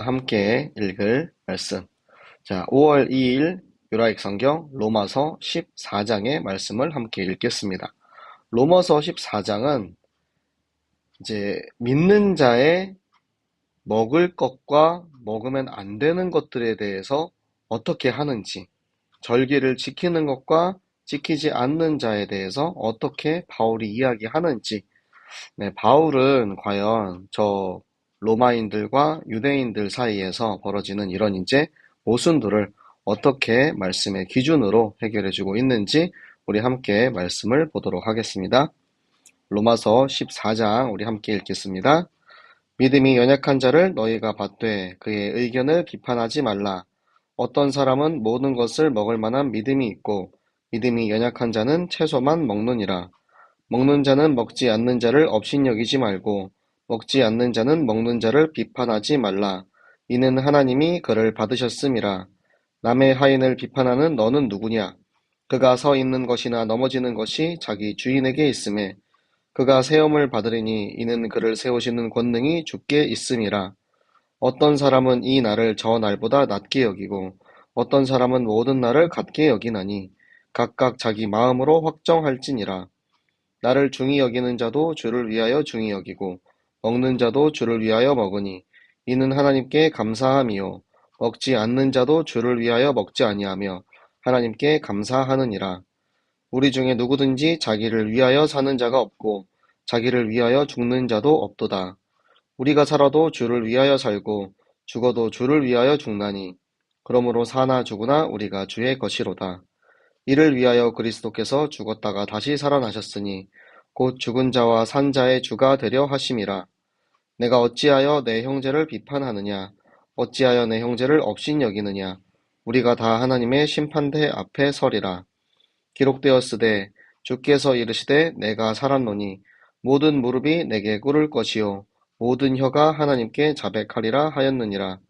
함께 읽을 말씀. 자, 5월 2일 유라익 성경 로마서 14장의 말씀을 함께 읽겠습니다. 로마서 14장은 이제 믿는 자의 먹을 것과 먹으면 안 되는 것들에 대해서 어떻게 하는지, 절기를 지키는 것과 지키지 않는 자에 대해서 어떻게 바울이 이야기하는지, 바울은 과연 저 로마인들과 유대인들 사이에서 벌어지는 이런 이제 모순들을 어떻게 말씀의 기준으로 해결해주고 있는지 우리 함께 말씀을 보도록 하겠습니다. 로마서 14장 우리 함께 읽겠습니다. 믿음이 연약한 자를 너희가 받되 그의 의견을 비판하지 말라. 어떤 사람은 모든 것을 먹을 만한 믿음이 있고 믿음이 연약한 자는 채소만 먹느니라. 먹는 자는 먹지 않는 자를 업신여기지 말고 먹지 않는 자는 먹는 자를 비판하지 말라. 이는 하나님이 그를 받으셨음이라. 남의 하인을 비판하는 너는 누구냐? 그가 서 있는 것이나 넘어지는 것이 자기 주인에게 있음에 그가 세움을 받으리니 이는 그를 세우시는 권능이 주께 있음이라. 어떤 사람은 이 날을 저 날보다 낮게 여기고 어떤 사람은 모든 날을 같게 여기나니 각각 자기 마음으로 확정할지니라. 나를 중히 여기는 자도 주를 위하여 중히 여기고 먹는 자도 주를 위하여 먹으니 이는 하나님께 감사함이요 먹지 않는 자도 주를 위하여 먹지 아니하며 하나님께 감사하느니라. 우리 중에 누구든지 자기를 위하여 사는 자가 없고 자기를 위하여 죽는 자도 없도다. 우리가 살아도 주를 위하여 살고 죽어도 주를 위하여 죽나니 그러므로 사나 죽으나 우리가 주의 것이로다. 이를 위하여 그리스도께서 죽었다가 다시 살아나셨으니 곧 죽은 자와 산 자의 주가 되려 하심이라. 내가 어찌하여 내 형제를 비판하느냐? 어찌하여 내 형제를 업신여기느냐? 우리가 다 하나님의 심판대 앞에 서리라. 기록되었으되 주께서 이르시되 내가 살았노니 모든 무릎이 내게 꿇을 것이요 모든 혀가 하나님께 자백하리라 하였느니라.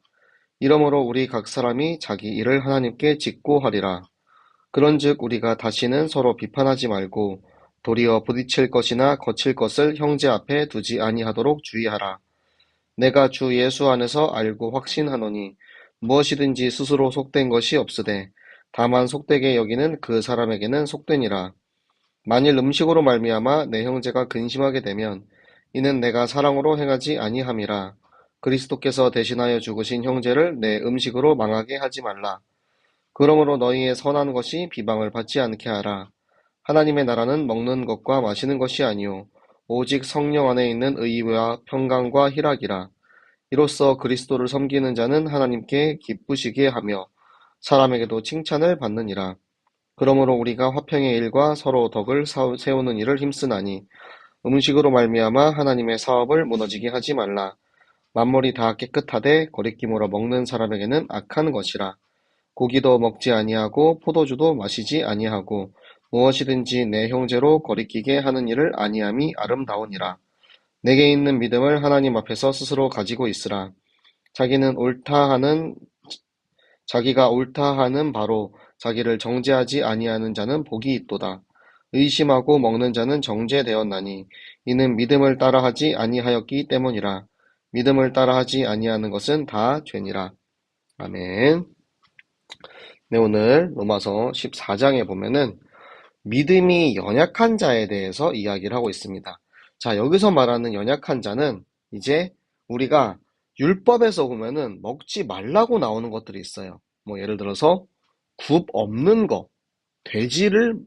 이러므로 우리 각 사람이 자기 일을 하나님께 짓고 하리라. 그런즉 우리가 다시는 서로 비판하지 말고 도리어 부딪힐 것이나 거칠 것을 형제 앞에 두지 아니하도록 주의하라. 내가 주 예수 안에서 알고 확신하노니 무엇이든지 스스로 속된 것이 없으되 다만 속되게 여기는 그 사람에게는 속되니라. 만일 음식으로 말미암아 내 형제가 근심하게 되면 이는 내가 사랑으로 행하지 아니함이라. 그리스도께서 대신하여 죽으신 형제를 내 음식으로 망하게 하지 말라. 그러므로 너희의 선한 것이 비방을 받지 않게 하라. 하나님의 나라는 먹는 것과 마시는 것이 아니요 오직 성령 안에 있는 의와 평강과 희락이라. 이로써 그리스도를 섬기는 자는 하나님께 기쁘시게 하며 사람에게도 칭찬을 받느니라. 그러므로 우리가 화평의 일과 서로 덕을 세우는 일을 힘쓰나니 음식으로 말미암아 하나님의 사업을 무너지게 하지 말라. 만물이 다 깨끗하되 거리낌으로 먹는 사람에게는 악한 것이라. 고기도 먹지 아니하고 포도주도 마시지 아니하고 무엇이든지 내 형제로 거리끼게 하는 일을 아니함이 아름다우니라. 내게 있는 믿음을 하나님 앞에서 스스로 가지고 있으라. 자기가 옳다 하는 바로 자기를 정죄하지 아니하는 자는 복이 있도다. 의심하고 먹는 자는 정죄되었나니 이는 믿음을 따라하지 아니하였기 때문이라. 믿음을 따라하지 아니하는 것은 다 죄니라. 아멘. 네, 오늘 로마서 14장에 보면은 믿음이 연약한 자에 대해서 이야기를 하고 있습니다. 자, 여기서 말하는 연약한 자는 이제 우리가 율법에서 보면은 먹지 말라고 나오는 것들이 있어요. 뭐 예를 들어서 굽 없는 거, 돼지는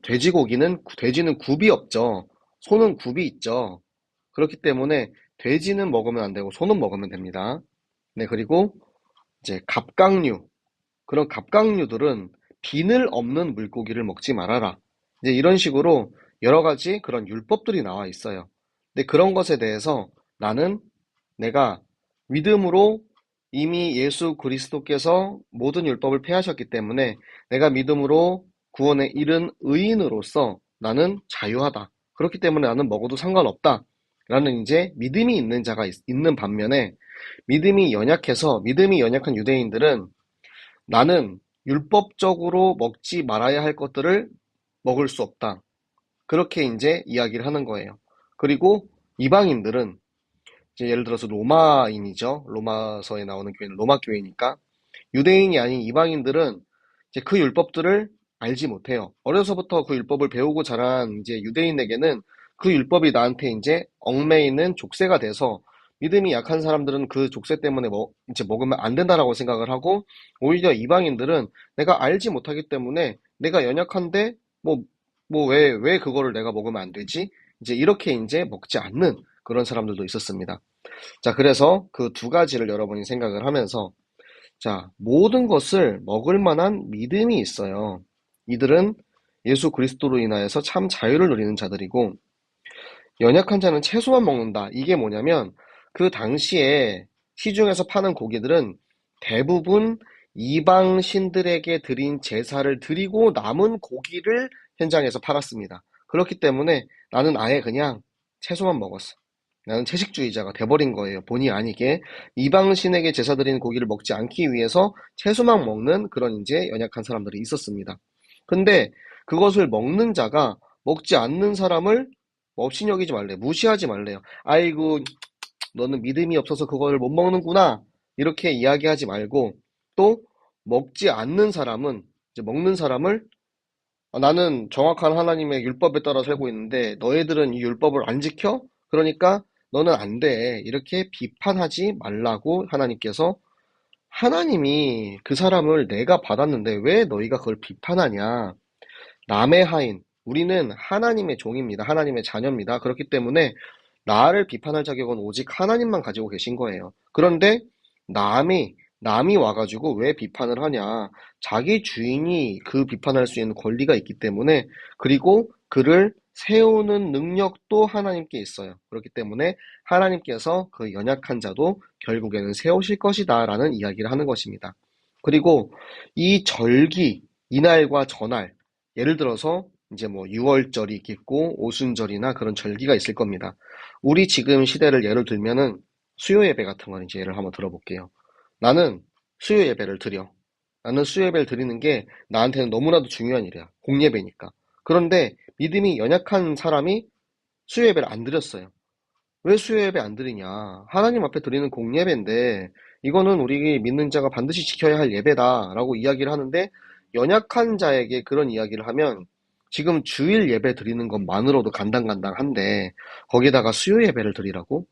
굽이 없죠. 소는 굽이 있죠. 그렇기 때문에 돼지는 먹으면 안 되고 소는 먹으면 됩니다. 네, 그리고 이제 갑각류, 그런 갑각류들은 비늘 없는 물고기를 먹지 말아라. 이제 이런 식으로 여러 가지 그런 율법들이 나와 있어요. 근데 그런 것에 대해서 나는 내가 믿음으로 이미 예수 그리스도께서 모든 율법을 폐하셨기 때문에 내가 믿음으로 구원에 이른 의인으로서 나는 자유하다. 그렇기 때문에 나는 먹어도 상관없다. 라는 이제 믿음이 있는 자가 있는 반면에 믿음이 연약한 유대인들은 나는 율법적으로 먹지 말아야 할 것들을 먹을 수 없다. 그렇게 이제 이야기를 하는 거예요. 그리고 이방인들은 이제 예를 들어서 로마인이죠. 로마서에 나오는 교회는 로마 교회니까 유대인이 아닌 이방인들은 이제 그 율법들을 알지 못해요. 어려서부터 그 율법을 배우고 자란 이제 유대인에게는 그 율법이 나한테 이제 얽매이는 족쇄가 돼서 믿음이 약한 사람들은 그 족쇄 때문에 이제 먹으면 안 된다라고 생각을 하고 오히려 이방인들은 내가 알지 못하기 때문에 내가 연약한데 왜 그거를 내가 먹으면 안 되지? 이제 이렇게 이제 먹지 않는 그런 사람들도 있었습니다. 자, 그래서 그 두 가지를 여러분이 생각을 하면서 자, 모든 것을 먹을 만한 믿음이 있어요. 이들은 예수 그리스도로 인하여서 참 자유를 누리는 자들이고, 연약한 자는 채소만 먹는다. 이게 뭐냐면, 그 당시에 시중에서 파는 고기들은 대부분 이방 신들에게 드린 제사를 드리고 남은 고기를 현장에서 팔았습니다. 그렇기 때문에 나는 아예 그냥 채소만 먹었어. 나는 채식주의자가 돼버린 거예요. 본의 아니게 이방 신에게 제사 드리는 고기를 먹지 않기 위해서 채소만 먹는 그런 이제 연약한 사람들이 있었습니다. 근데 그것을 먹는 자가 먹지 않는 사람을 업신여기지 말래요. 무시하지 말래요. 아이고, 너는 믿음이 없어서 그걸 못 먹는구나. 이렇게 이야기하지 말고 또 먹지 않는 사람은 이제 먹는 사람을 나는 정확한 하나님의 율법에 따라 살고 있는데 너희들은 이 율법을 안 지켜? 그러니까 너는 안 돼. 이렇게 비판하지 말라고 하나님께서 하나님이 그 사람을 내가 받았는데 왜 너희가 그걸 비판하냐? 남의 하인, 우리는 하나님의 종입니다. 하나님의 자녀입니다. 그렇기 때문에 나를 비판할 자격은 오직 하나님만 가지고 계신 거예요. 그런데 남이 와가지고 왜 비판을 하냐? 자기 주인이 그 비판할 수 있는 권리가 있기 때문에 그리고 그를 세우는 능력도 하나님께 있어요. 그렇기 때문에 하나님께서 그 연약한 자도 결국에는 세우실 것이다 라는 이야기를 하는 것입니다. 그리고 이 절기, 이날과 저날, 예를 들어서 이제 뭐 유월절이 있겠고 오순절이나 그런 절기가 있을 겁니다. 우리 지금 시대를 예를 들면은 수요 예배 같은 걸 이제 예를 한번 들어볼게요. 나는 수요 예배를 드려. 나는 수요 예배를 드리는 게 나한테는 너무나도 중요한 일이야. 공예배니까. 그런데 믿음이 연약한 사람이 수요 예배를 안 드렸어요. 왜 수요 예배 안 드리냐? 하나님 앞에 드리는 공예배인데 이거는 우리 믿는 자가 반드시 지켜야 할 예배다라고 이야기를 하는데 연약한 자에게 그런 이야기를 하면 지금 주일 예배 드리는 것만으로도 간당간당한데 거기다가 수요 예배를 드리라고?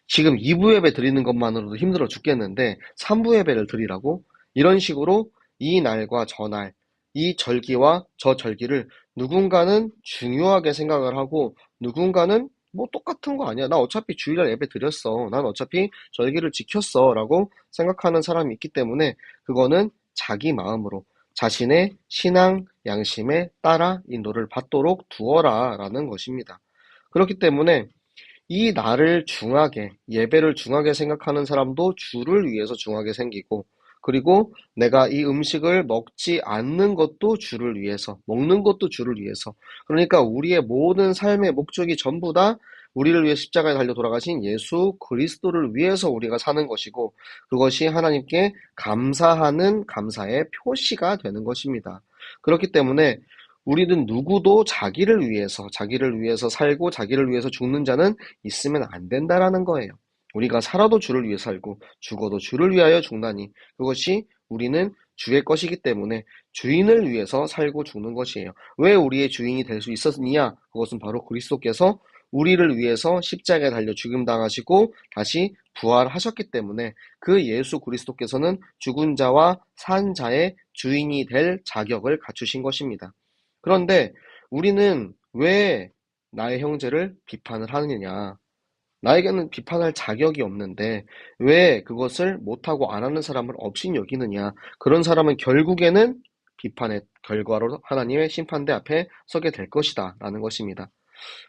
지금 2부 예배 드리는 것만으로도 힘들어 죽겠는데 3부 예배를 드리라고? 이런 식으로 이 날과 저 날, 이 절기와 저 절기를 누군가는 중요하게 생각을 하고 누군가는 뭐 똑같은 거 아니야. 나 어차피 주일날 예배 드렸어. 난 어차피 절기를 지켰어. 라고 생각하는 사람이 있기 때문에 그거는 자기 마음으로 자신의 신앙 양심에 따라 인도를 받도록 두어라 라는 것입니다. 그렇기 때문에 이 날을 중하게, 예배를 중하게 생각하는 사람도 주를 위해서 중하게 생기고, 그리고 내가 이 음식을 먹지 않는 것도 주를 위해서, 먹는 것도 주를 위해서. 그러니까 우리의 모든 삶의 목적이 전부 다 우리를 위해 십자가에 달려 돌아가신 예수 그리스도를 위해서 우리가 사는 것이고, 그것이 하나님께 감사하는 감사의 표시가 되는 것입니다. 그렇기 때문에 우리는 누구도 자기를 위해서 살고 자기를 위해서 죽는 자는 있으면 안 된다라는 거예요. 우리가 살아도 주를 위해 살고 죽어도 주를 위하여 죽나니 그것이 우리는 주의 것이기 때문에 주인을 위해서 살고 죽는 것이에요. 왜 우리의 주인이 될 수 있었느냐? 그것은 바로 그리스도께서 우리를 위해서 십자가에 달려 죽임당하시고 다시 부활하셨기 때문에 그 예수 그리스도께서는 죽은 자와 산 자의 주인이 될 자격을 갖추신 것입니다. 그런데 우리는 왜 나의 형제를 비판을 하느냐? 나에게는 비판할 자격이 없는데 왜 그것을 못하고 안 하는 사람을 업신여기느냐? 그런 사람은 결국에는 비판의 결과로 하나님의 심판대 앞에 서게 될 것이다 라는 것입니다.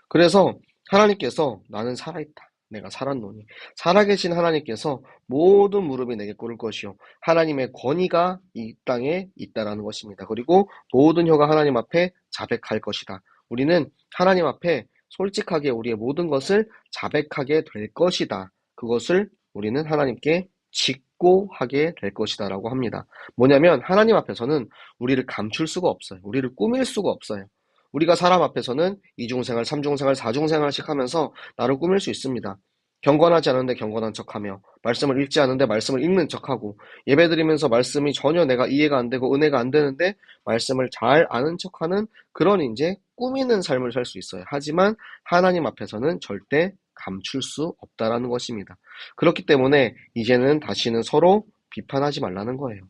그래서 하나님께서 나는 살아있다. 내가 살았노니. 살아계신 하나님께서 모든 무릎이 내게 꿇을 것이요. 하나님의 권위가 이 땅에 있다라는 것입니다. 그리고 모든 혀가 하나님 앞에 자백할 것이다. 우리는 하나님 앞에 솔직하게 우리의 모든 것을 자백하게 될 것이다. 그것을 우리는 하나님께 짓고 하게 될 것이다 라고 합니다. 뭐냐면 하나님 앞에서는 우리를 감출 수가 없어요. 우리를 꾸밀 수가 없어요. 우리가 사람 앞에서는 이중생활, 삼중생활, 사중생활씩 하면서 나를 꾸밀 수 있습니다. 경건하지 않은데 경건한 척하며 말씀을 읽지 않은데 말씀을 읽는 척하고 예배드리면서 말씀이 전혀 내가 이해가 안 되고 은혜가 안 되는데 말씀을 잘 아는 척하는 그런 이제 꾸미는 삶을 살 수 있어요. 하지만 하나님 앞에서는 절대 감출 수 없다라는 것입니다. 그렇기 때문에 이제는 다시는 서로 비판하지 말라는 거예요.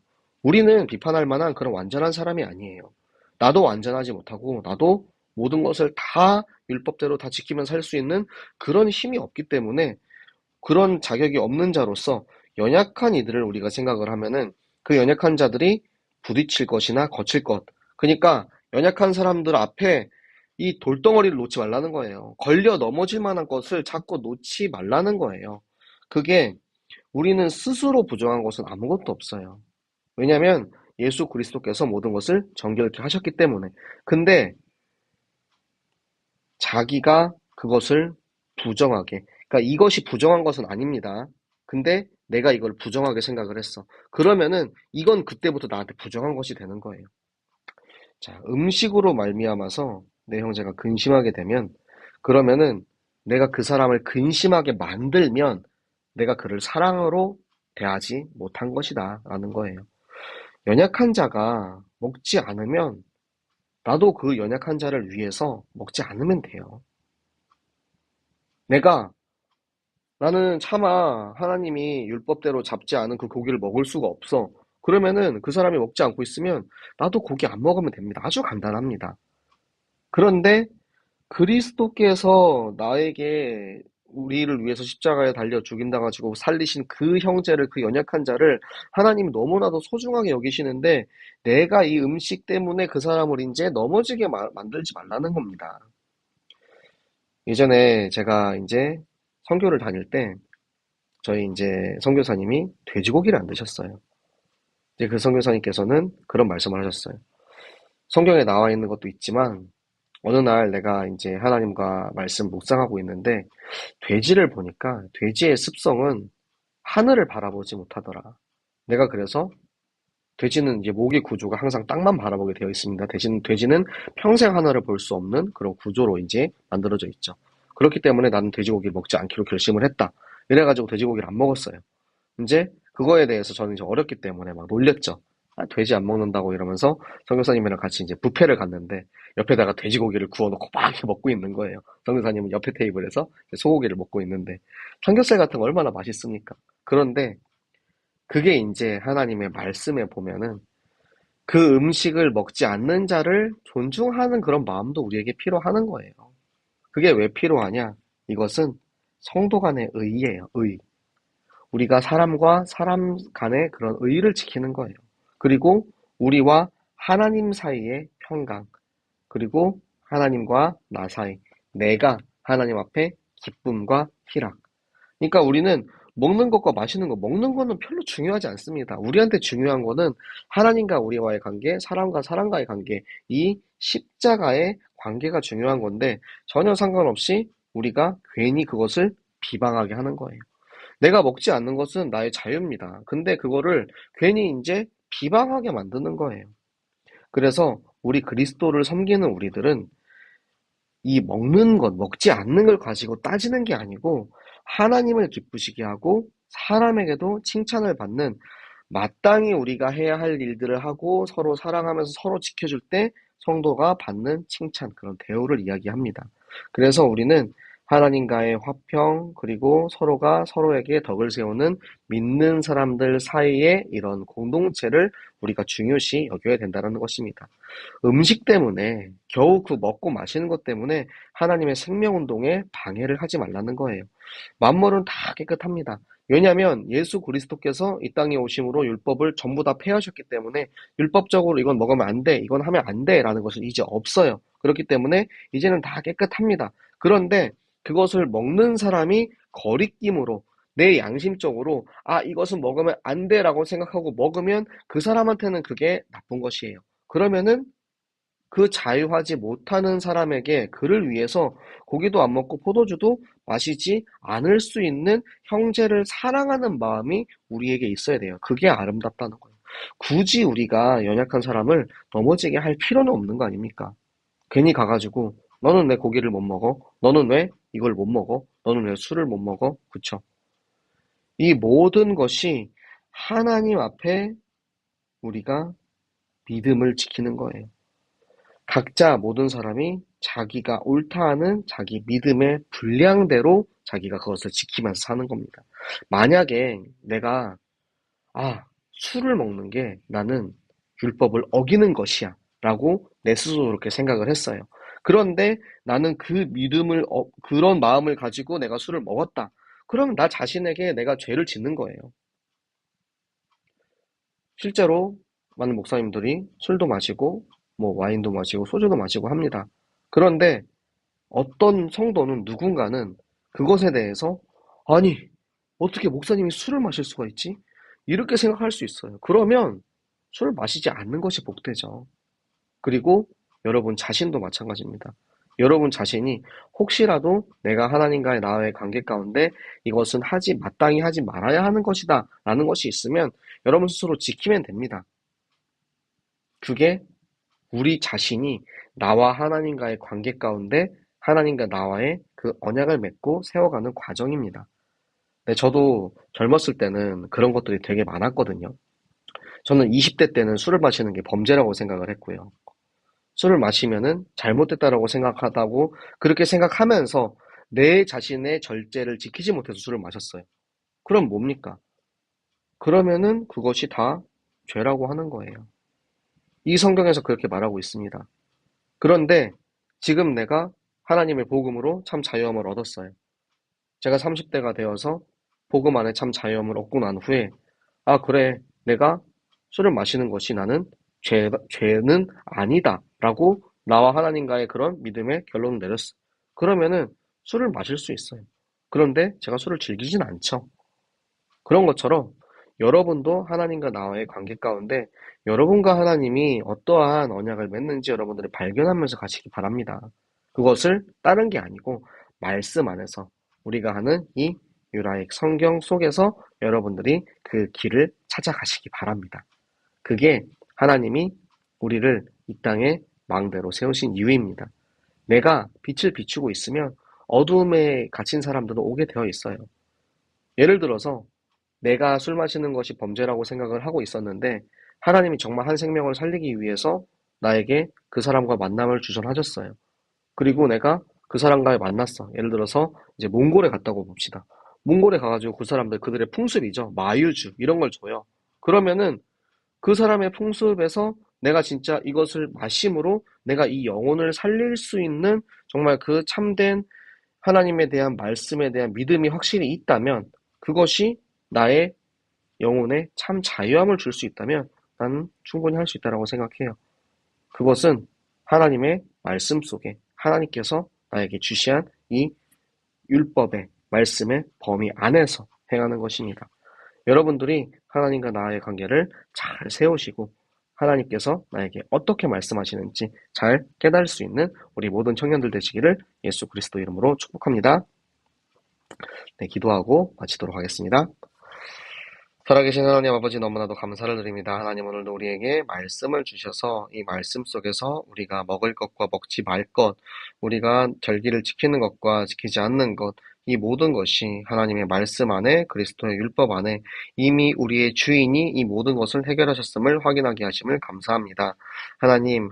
우리는 비판할 만한 그런 완전한 사람이 아니에요. 나도 완전하지 못하고 나도 모든 것을 다 율법대로 다 지키면 살 수 있는 그런 힘이 없기 때문에 그런 자격이 없는 자로서 연약한 이들을 우리가 생각을 하면은 그 연약한 자들이 부딪힐 것이나 거칠 것. 그러니까 연약한 사람들 앞에 이 돌덩어리를 놓지 말라는 거예요. 걸려 넘어질 만한 것을 자꾸 놓지 말라는 거예요. 그게 우리는 스스로 부정한 것은 아무것도 없어요. 왜냐하면 예수 그리스도께서 모든 것을 정결케 하셨기 때문에. 근데 자기가 그것을 부정하게, 그러니까 이것이 부정한 것은 아닙니다. 근데 내가 이걸 부정하게 생각을 했어. 그러면은 이건 그때부터 나한테 부정한 것이 되는 거예요. 자, 음식으로 말미암아서 내 형제가 근심하게 되면, 그러면은 내가 그 사람을 근심하게 만들면 내가 그를 사랑으로 대하지 못한 것이다 라는 거예요. 연약한 자가 먹지 않으면 나도 그 연약한 자를 위해서 먹지 않으면 돼요. 내가 나는 차마 하나님이 율법대로 잡지 않은 그 고기를 먹을 수가 없어. 그러면은 그 사람이 먹지 않고 있으면 나도 고기 안 먹으면 됩니다. 아주 간단합니다. 그런데 그리스도께서 나에게 우리를 위해서 십자가에 달려 죽인다 가지고 살리신 그 형제를, 그 연약한 자를 하나님이 너무나도 소중하게 여기시는데 내가 이 음식 때문에 그 사람을 이제 넘어지게 만들지 말라는 겁니다. 예전에 제가 이제 선교를 다닐 때 저희 이제 선교사님이 돼지고기를 안 드셨어요. 이제 그 선교사님께서는 그런 말씀을 하셨어요. 성경에 나와 있는 것도 있지만 어느 날 내가 이제 하나님과 말씀 묵상하고 있는데 돼지를 보니까 돼지의 습성은 하늘을 바라보지 못하더라. 내가 그래서 돼지는 이제 목의 구조가 항상 땅만 바라보게 되어 있습니다. 대신 돼지는 평생 하늘을 볼 수 없는 그런 구조로 이제 만들어져 있죠. 그렇기 때문에 나는 돼지고기를 먹지 않기로 결심을 했다. 이래가지고 돼지고기를 안 먹었어요. 이제 그거에 대해서 저는 이제 어렸기 때문에 막 놀렸죠. 아, 돼지 안 먹는다고 이러면서 선교사님이랑 같이 이제 뷔페를 갔는데 옆에다가 돼지고기를 구워놓고 막 이렇게 먹고 있는 거예요. 선교사님은 옆에 테이블에서 소고기를 먹고 있는데 삼겹살 같은 거 얼마나 맛있습니까? 그런데 그게 이제 하나님의 말씀에 보면은 그 음식을 먹지 않는 자를 존중하는 그런 마음도 우리에게 필요하는 거예요. 그게 왜 필요하냐? 이것은 성도 간의 의예요. 의. 우리가 사람과 사람 간의 그런 의를 지키는 거예요. 그리고 우리와 하나님 사이의 평강, 그리고 하나님과 나 사이, 내가 하나님 앞에 기쁨과 희락. 그러니까 우리는 먹는 것과 마시는 거, 먹는 거는 별로 중요하지 않습니다. 우리한테 중요한 거는 하나님과 우리와의 관계, 사람과 사람과의 관계, 이 십자가의 관계가 중요한 건데 전혀 상관없이 우리가 괜히 그것을 비방하게 하는 거예요. 내가 먹지 않는 것은 나의 자유입니다. 근데 그거를 괜히 이제 비방하게 만드는 거예요. 그래서 우리 그리스도를 섬기는 우리들은 이 먹는 것, 먹지 않는 걸 가지고 따지는 게 아니고 하나님을 기쁘시게 하고 사람에게도 칭찬을 받는 마땅히 우리가 해야 할 일들을 하고 서로 사랑하면서 서로 지켜줄 때 성도가 받는 칭찬, 그런 대우를 이야기합니다. 그래서 우리는 하나님과의 화평, 그리고 서로가 서로에게 덕을 세우는 믿는 사람들 사이의 이런 공동체를 우리가 중요시 여겨야 된다는 것입니다. 음식 때문에 겨우 그 먹고 마시는 것 때문에 하나님의 생명운동에 방해를 하지 말라는 거예요. 만물은 다 깨끗합니다. 왜냐하면 예수 그리스도께서 이 땅에 오심으로 율법을 전부 다 폐하셨기 때문에 율법적으로 이건 먹으면 안 돼, 이건 하면 안 돼라는 것은 이제 없어요. 그렇기 때문에 이제는 다 깨끗합니다. 그런데 그것을 먹는 사람이 거리낌으로 내 양심적으로 이것은 먹으면 안 돼라고 생각하고 먹으면 그 사람한테는 그게 나쁜 것이에요. 그러면은 그 자유하지 못하는 사람에게 그를 위해서 고기도 안 먹고 포도주도 마시지 않을 수 있는 형제를 사랑하는 마음이 우리에게 있어야 돼요. 그게 아름답다는 거예요. 굳이 우리가 연약한 사람을 넘어지게 할 필요는 없는 거 아닙니까? 괜히 가가지고 너는 왜 고기를 못 먹어? 너는 왜 이걸 못 먹어? 너는 왜 술을 못 먹어? 그쵸? 이 모든 것이 하나님 앞에 우리가 믿음을 지키는 거예요. 각자 모든 사람이 자기가 옳다 하는 자기 믿음의 분량대로 자기가 그것을 지키면서 사는 겁니다. 만약에 내가 술을 먹는 게 나는 율법을 어기는 것이야 라고 내 스스로 그렇게 생각을 했어요. 그런데 나는 그런 마음을 가지고 내가 술을 먹었다. 그럼 나 자신에게 내가 죄를 짓는 거예요. 실제로 많은 목사님들이 술도 마시고 뭐 와인도 마시고 소주도 마시고 합니다. 그런데 어떤 성도는 누군가는 그것에 대해서 아니 어떻게 목사님이 술을 마실 수가 있지? 이렇게 생각할 수 있어요. 그러면 술을 마시지 않는 것이 복되죠. 그리고 여러분 자신도 마찬가지입니다. 여러분 자신이 혹시라도 내가 하나님과의 나와의 관계 가운데 이것은 마땅히 하지 말아야 하는 것이다 라는 것이 있으면 여러분 스스로 지키면 됩니다. 그게 우리 자신이 나와 하나님과의 관계 가운데 하나님과 나와의 그 언약을 맺고 세워가는 과정입니다. 네, 저도 젊었을 때는 그런 것들이 되게 많았거든요. 저는 20대 때는 술을 마시는 게 범죄라고 생각을 했고요. 술을 마시면은 잘못됐다라고 생각하다고 그렇게 생각하면서 내 자신의 절제를 지키지 못해서 술을 마셨어요. 그럼 뭡니까? 그러면은 그것이 다 죄라고 하는 거예요. 이 성경에서 그렇게 말하고 있습니다. 그런데 지금 내가 하나님의 복음으로 참 자유함을 얻었어요. 제가 30대가 되어서 복음 안에 참 자유함을 얻고 난 후에 그래 내가 술을 마시는 것이 나는 죄는 아니다 라고 나와 하나님과의 그런 믿음의 결론을 내렸어. 그러면은 술을 마실 수 있어요. 그런데 제가 술을 즐기진 않죠. 그런 것처럼 여러분도 하나님과 나와의 관계 가운데 여러분과 하나님이 어떠한 언약을 맺는지 여러분들이 발견하면서 가시기 바랍니다. 그것을 다른 게 아니고 말씀 안에서 우리가 하는 이 유라익 성경 속에서 여러분들이 그 길을 찾아가시기 바랍니다. 그게 하나님이 우리를 이 땅에 망대로 세우신 이유입니다. 내가 빛을 비추고 있으면 어두움에 갇힌 사람들은 오게 되어 있어요. 예를 들어서 내가 술 마시는 것이 범죄라고 생각을 하고 있었는데 하나님이 정말 한 생명을 살리기 위해서 나에게 그 사람과 만남을 주선하셨어요. 그리고 내가 그 사람과 만났어. 예를 들어서 이제 몽골에 갔다고 봅시다. 몽골에 가가지고 그 사람들 그들의 풍습이죠. 마유주 이런 걸 줘요. 그러면은 그 사람의 풍습에서 내가 진짜 이것을 마심으로 내가 이 영혼을 살릴 수 있는 정말 그 참된 하나님에 대한 말씀에 대한 믿음이 확실히 있다면 그것이 나의 영혼에 참 자유함을 줄 수 있다면 나는 충분히 할 수 있다고 생각해요. 그것은 하나님의 말씀 속에 하나님께서 나에게 주시한 이 율법의 말씀의 범위 안에서 행하는 것입니다. 여러분들이 하나님과 나의 관계를 잘 세우시고 하나님께서 나에게 어떻게 말씀하시는지 잘 깨달을 수 있는 우리 모든 청년들 되시기를 예수 그리스도 이름으로 축복합니다. 네, 기도하고 마치도록 하겠습니다. 살아계신 하나님 아버지 너무나도 감사를 드립니다. 하나님 오늘도 우리에게 말씀을 주셔서 이 말씀 속에서 우리가 먹을 것과 먹지 말 것, 우리가 절기를 지키는 것과 지키지 않는 것, 이 모든 것이 하나님의 말씀 안에 그리스도의 율법 안에 이미 우리의 주인이 이 모든 것을 해결하셨음을 확인하게 하심을 감사합니다.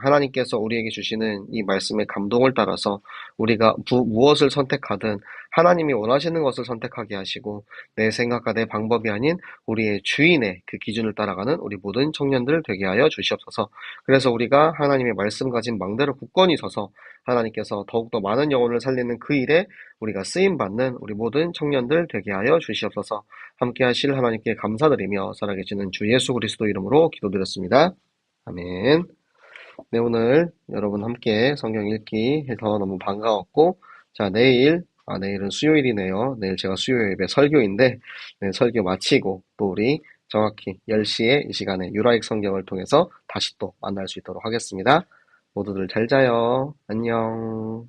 하나님께서 우리에게 주시는 이 말씀의 감동을 따라서 우리가 무엇을 선택하든 하나님이 원하시는 것을 선택하게 하시고 내 생각과 내 방법이 아닌 우리의 주인의 그 기준을 따라가는 우리 모든 청년들 되게 하여 주시옵소서. 그래서 우리가 하나님의 말씀 가진 망대로 굳건히 서서 하나님께서 더욱더 많은 영혼을 살리는 그 일에 우리가 쓰임받는 우리 모든 청년들 되게 하여 주시옵소서. 함께 하실 하나님께 감사드리며 살아계시는 주 예수 그리스도 이름으로 기도드렸습니다. 아멘. 네, 오늘 여러분 함께 성경 읽기 해서 너무 반가웠고, 자, 내일은 수요일이네요. 내일 제가 수요 예배 설교인데, 네, 설교 마치고 또 우리 정확히 10시에 이 시간에 유라익 성경을 통해서 다시 또 만날 수 있도록 하겠습니다. 모두들 잘 자요. 안녕.